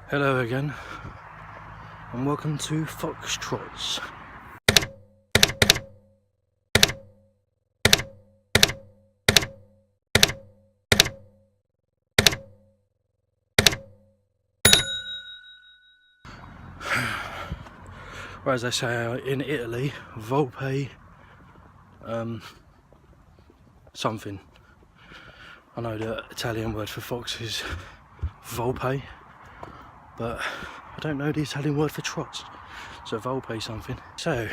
Hello again, and welcome to Foxtrots. Or as they say in Italy, Volpe, something. I know the Italian word for fox is Volpe, but I don't know the Italian word for trots, so Volpe something. So,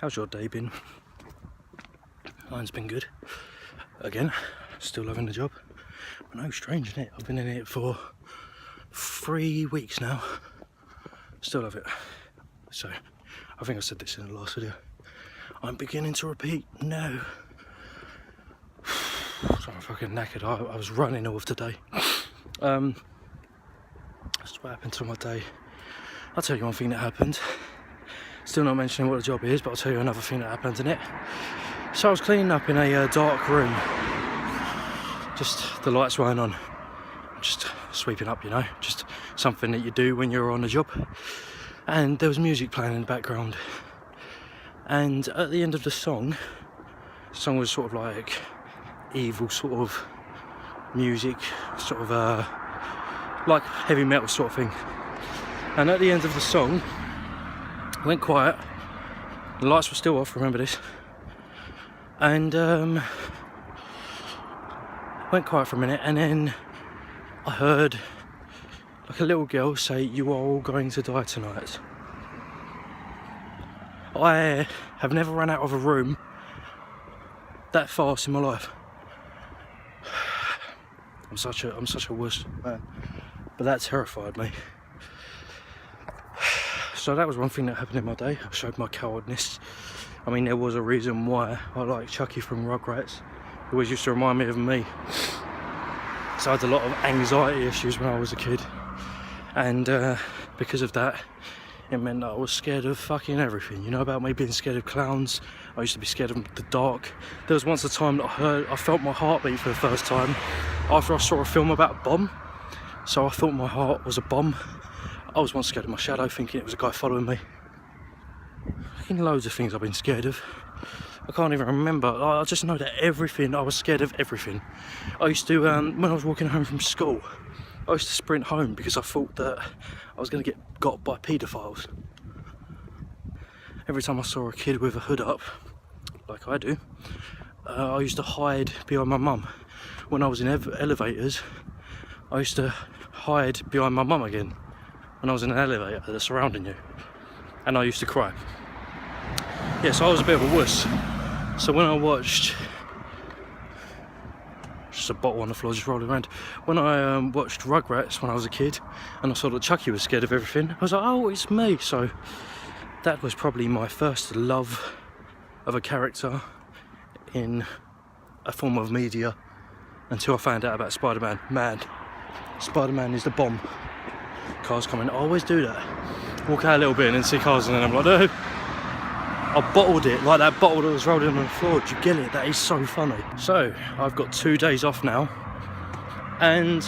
how's your day been? Mine's been good. Again, still loving the job. But no, strange, isn't it? I've been in it for 3 weeks now. Still love it. So, I think I said this in the last video. I'm beginning to repeat now. So I'm fucking knackered. I was running all of today. That's what happened to my day. I'll tell you one thing that happened. Still not mentioning what the job is, but I'll tell you another thing that happened in it. So I was cleaning up in a dark room. Just the lights weren't on. Just sweeping up, you know, just something that you do when you're on a job. And there was music playing in the background. And at the end of the song was sort of like evil sort of music, sort of like heavy metal sort of thing. And at the end of the song, it went quiet. The lights were still off, remember this. And went quiet for a minute, and then I heard like a little girl say, "You are all going to die tonight." I have never run out of a room that fast in my life. I'm such a wuss, man. But that terrified me. So that was one thing that happened in my day. I showed my cowardness. I mean, there was a reason why I like Chucky from Rugrats. He always used to remind me of me. So I had a lot of anxiety issues when I was a kid. And because of that, it meant that I was scared of fucking everything. You know about me being scared of clowns? I used to be scared of the dark. There was once a time that I felt my heartbeat for the first time after I saw a film about a bomb. So I thought my heart was a bomb. I was once scared of my shadow, thinking it was a guy following me. Fucking loads of things I've been scared of. I can't even remember. I just know that everything, I was scared of everything. I used to, when I was walking home from school, I used to sprint home because I thought that I was going to get got by paedophiles. Every time I saw a kid with a hood up, like I do, I used to hide behind my mum. When I was in elevators, I used to hide behind my mum again. When I was in an elevator that's surrounding you. And I used to cry. Yeah, so I was a bit of a wuss. So when I watched... Just a bottle on the floor just rolling around. When I watched Rugrats when I was a kid, and I saw that Chucky was scared of everything, I was like, oh, it's me. So that was probably my first love of a character in a form of media, until I found out about Spider-Man. Man, Spider-Man is the bomb. Cars coming, I always do that. Walk out a little bit and then see cars, and then I'm like, no. I bottled it, like that bottle that was rolling on the floor. Did you get it? That is so funny. So, I've got 2 days off now, and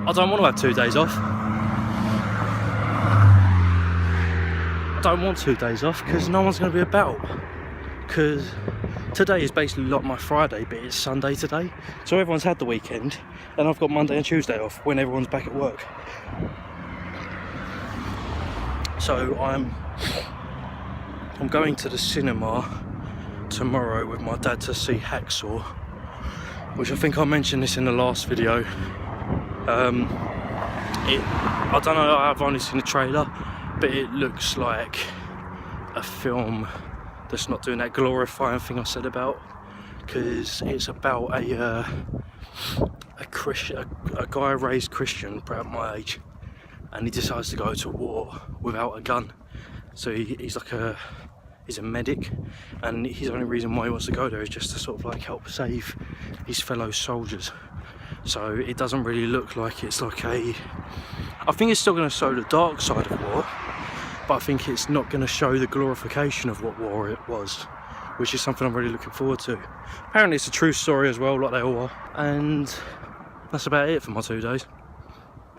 I don't want to have 2 days off. I don't want 2 days off because no one's going to be about. Because today is basically like my Friday, but it's Sunday today. So everyone's had the weekend, and I've got Monday and Tuesday off when everyone's back at work. So I'm going to the cinema tomorrow with my dad to see Hacksaw, which I think I mentioned this in the last video. I don't know, I've only seen the trailer, but it looks like a film that's not doing that glorifying thing I said about, because it's about a guy raised Christian about my age, and he decides to go to war without a gun. So he's a medic, and his only reason why he wants to go there is just to sort of like help save his fellow soldiers. So it doesn't really look like it's like I think it's still going to show the dark side of war, but I think it's not going to show the glorification of what war it was, which is something I'm really looking forward to. Apparently it's a true story as well, like they all are, and that's about it for my 2 days.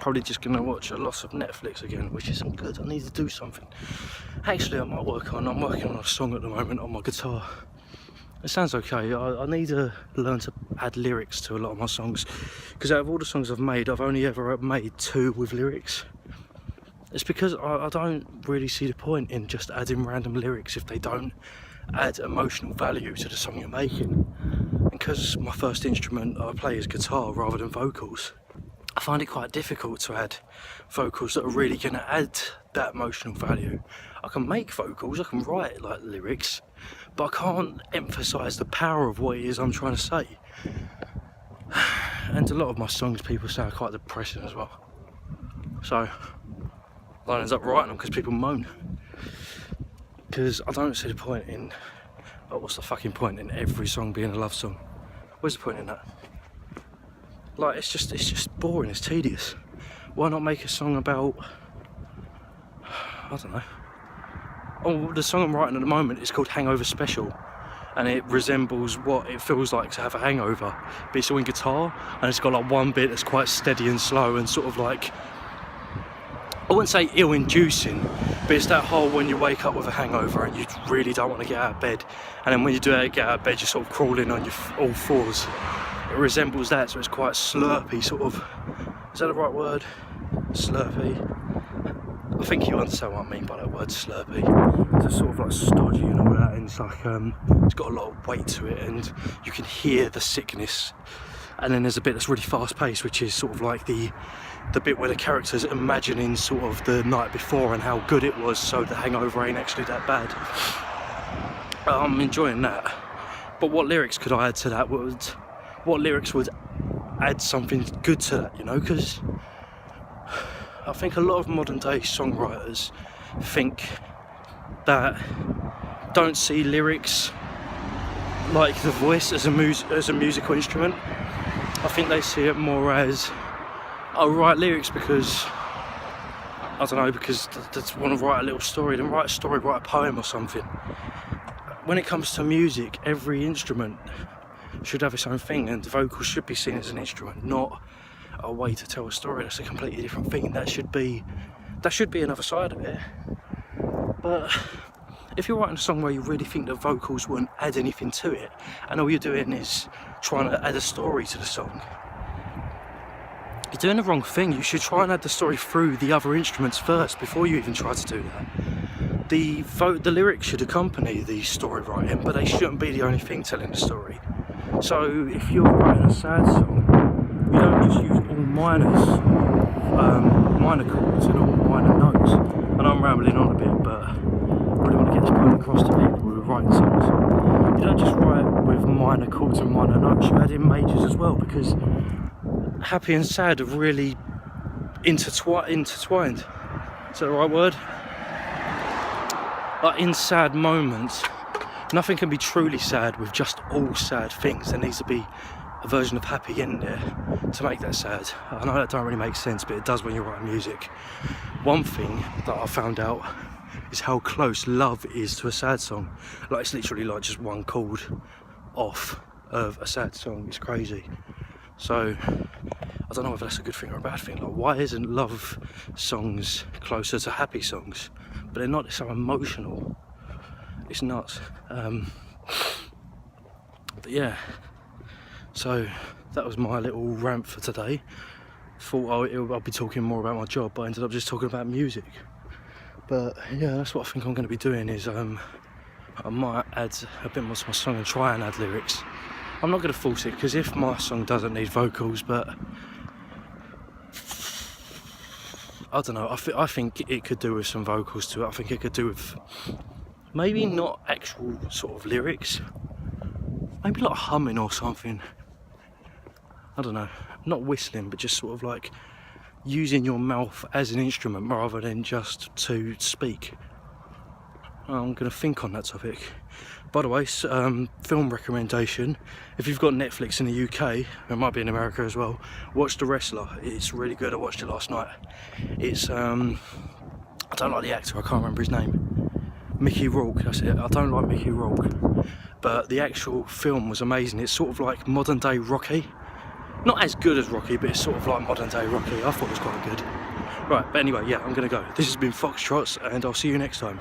probably just going to watch a lot of Netflix again, which isn't good. I need to do something. Actually, I'm working on a song at the moment on my guitar. It sounds okay. I need to learn to add lyrics to a lot of my songs, because out of all the songs I've made, I've only ever made 2 with lyrics. It's because I don't really see the point in just adding random lyrics if they don't add emotional value to the song you're making. And because my first instrument I play is guitar rather than vocals, I find it quite difficult to add vocals that are really going to add that emotional value. I can make vocals, I can write like lyrics, but I can't emphasise the power of what it is I'm trying to say. And a lot of my songs, people say, are quite depressing as well. So I end up writing them because people moan. Because I don't see the point in, what's the fucking point in every song being a love song? Where's the point in that? Like, it's just boring, it's tedious. Why not make a song about, I don't know. Oh, the song I'm writing at the moment is called Hangover Special, and it resembles what it feels like to have a hangover, but it's all in guitar, and it's got like one bit that's quite steady and slow and sort of like, I wouldn't say ill-inducing, but it's that whole when you wake up with a hangover and you really don't want to get out of bed, and then when you do get out of bed, you're sort of crawling on your all fours. It resembles that, so it's quite slurpy, sort of. Is that the right word? Slurpy. I think you understand what I mean by that word, slurpy. It's sort of like stodgy and all that, and it's like it's got a lot of weight to it, and you can hear the sickness. And then there's a bit that's really fast-paced, which is sort of like the bit where the character's imagining sort of the night before and how good it was, so the hangover ain't actually that bad. I'm enjoying that. But what lyrics could I add to that? What lyrics would add something good to that, you know? Because I think a lot of modern day songwriters think that don't see lyrics like the voice as a musical instrument. I think they see it more as, oh, write lyrics because, I don't know, because they want to write a little story, then write a story, write a poem or something. When it comes to music, every instrument should have its own thing, and the vocals should be seen as an instrument, not a way to tell a story. That's a completely different thing. That should be another side of it. But if you're writing a song where you really think the vocals won't add anything to it, and all you're doing is trying to add a story to the song, you're doing the wrong thing. You should try and add the story through the other instruments first before you even try to do that. The lyrics should accompany the story writing, but they shouldn't be the only thing telling the story. So if you're writing a sad song, you don't just use all minor chords and all minor notes. And I'm rambling on a bit, but I really want to get this point across to people who are writing songs. You don't just write with minor chords and minor notes, you add in majors as well, because happy and sad are really intertwined. Is that the right word? Like, in sad moments, nothing can be truly sad with just all sad things. There needs to be a version of happy in there to make that sad. I know that don't really make sense, but it does when you're writing music. One thing that I found out is how close love is to a sad song. Like, it's literally like just one chord off of a sad song. It's crazy. So I don't know if that's a good thing or a bad thing. Like, why isn't love songs closer to happy songs? But they're not. They're so emotional. It's nuts. But yeah, so that was my little rant for today. Thought I'll be talking more about my job, but I ended up just talking about music. But yeah, that's what I think I'm going to be doing, is I might add a bit more to my song and try and add lyrics. I'm not going to force it, because if my song doesn't need vocals, but I don't know, I think it could do with some vocals to it. I think it could do with maybe not actual sort of lyrics, maybe like humming or something. I don't know, not whistling, but just sort of like using your mouth as an instrument rather than just to speak. I'm going to think on that topic. By the way, film recommendation: if you've got Netflix in the UK, it might be in America as well, watch The Wrestler. It's really good. I watched it last night. It's I don't like the actor, I can't remember his name. Mickey Rourke, that's it. I don't like Mickey Rourke, but the actual film was amazing. It's sort of like modern day Rocky. Not as good as Rocky, but it's sort of like modern day Rocky. I thought it was quite good. Right, but anyway, yeah, I'm gonna go. This has been Foxtrots, and I'll see you next time.